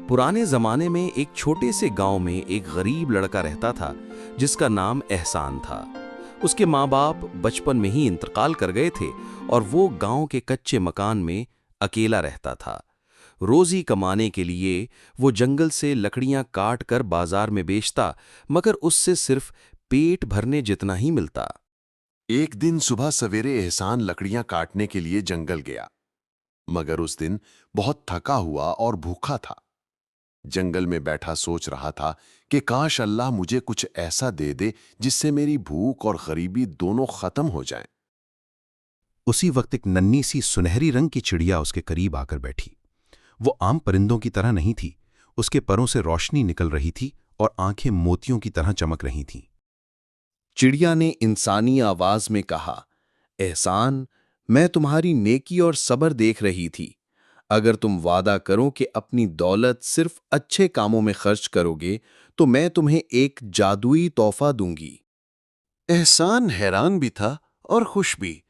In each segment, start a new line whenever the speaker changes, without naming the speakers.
पुराने जमाने में एक छोटे से गांव में एक गरीब लड़का रहता था जिसका नाम एहसान था। उसके माँ बाप बचपन में ही इंतकाल कर गए थे और वो गांव के कच्चे मकान में अकेला रहता था। रोजी कमाने के लिए वो जंगल से लकड़ियां काट कर बाजार में बेचता, मगर उससे सिर्फ पेट भरने जितना ही मिलता।
एक दिन सुबह सवेरे एहसान लकड़ियां काटने के लिए जंगल गया, मगर उस दिन बहुत थका हुआ और भूखा था। जंगल में बैठा सोच रहा था कि काश अल्लाह मुझे कुछ ऐसा दे दे जिससे मेरी भूख और गरीबी दोनों खत्म हो जाएं।
उसी वक्त एक नन्ही सी सुनहरी रंग की चिड़िया उसके करीब आकर बैठी। वो आम परिंदों की तरह नहीं थी, उसके परों से रोशनी निकल रही थी और आंखें मोतियों की तरह चमक रही थीं।
चिड़िया ने इंसानी आवाज में कहा, एहसान, मैं तुम्हारी नेकी और सब्र देख रही थी। अगर तुम वादा करो कि अपनी दौलत सिर्फ अच्छे कामों में खर्च करोगे तो मैं तुम्हें एक जादुई तोहफा दूंगी।
एहसान हैरान भी था और खुश भी।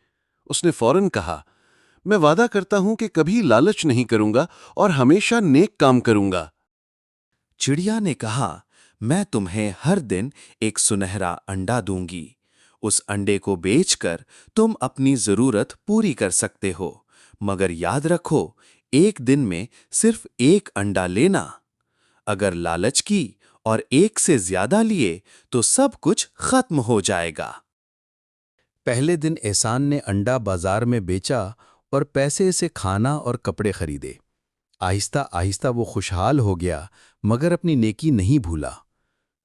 उसने फौरन कहा, मैं वादा करता हूं कि कभी लालच नहीं करूंगा और हमेशा नेक काम करूंगा।
चिड़िया ने कहा, मैं तुम्हें हर दिन एक सुनहरा अंडा दूंगी। उस अंडे को बेचकर तुम अपनी जरूरत पूरी कर सकते हो, मगर याद रखो, एक दिन में सिर्फ एक अंडा लेना। अगर लालच की और एक से ज्यादा लिए तो सब कुछ खत्म हो जाएगा। पहले दिन एहसान ने अंडा बाजार में बेचा और पैसे से खाना और कपड़े खरीदे। आहिस्ता आहिस्ता वो खुशहाल हो गया, मगर अपनी नेकी नहीं भूला।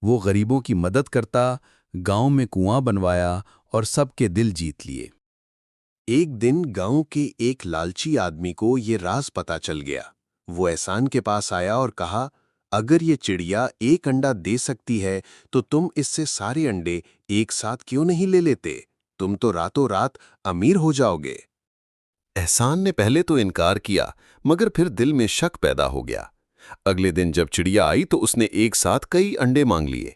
वो गरीबों की मदद करता, गांव में कुआं बनवाया और सबके दिल जीत लिए।
एक दिन गांव के एक लालची आदमी को ये राज पता चल गया। वो एहसान के पास आया और कहा, अगर ये चिड़िया एक अंडा दे सकती है तो तुम इससे सारे अंडे एक साथ क्यों नहीं ले लेते? तुम तो रातों रात अमीर हो जाओगे। एहसान ने पहले तो इनकार किया, मगर फिर दिल में शक पैदा हो गया। अगले दिन जब चिड़िया आई तो उसने एक साथ कई अंडे मांग लिए।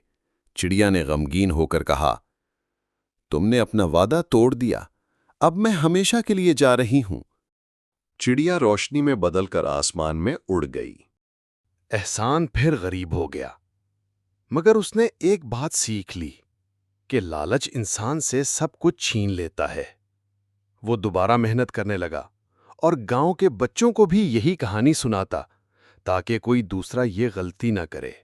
चिड़िया ने गमगीन होकर कहा, तुमने अपना वादा तोड़ दिया, अब मैं हमेशा के लिए जा रही हूं। चिड़िया रोशनी में बदलकर आसमान में उड़ गई। एहसान फिर गरीब हो गया, मगर उसने एक बात सीख ली कि लालच इंसान से सब कुछ छीन लेता है। वो दोबारा मेहनत करने लगा और गांव के बच्चों को भी यही कहानी सुनाता ताकि कोई दूसरा ये गलती न करे।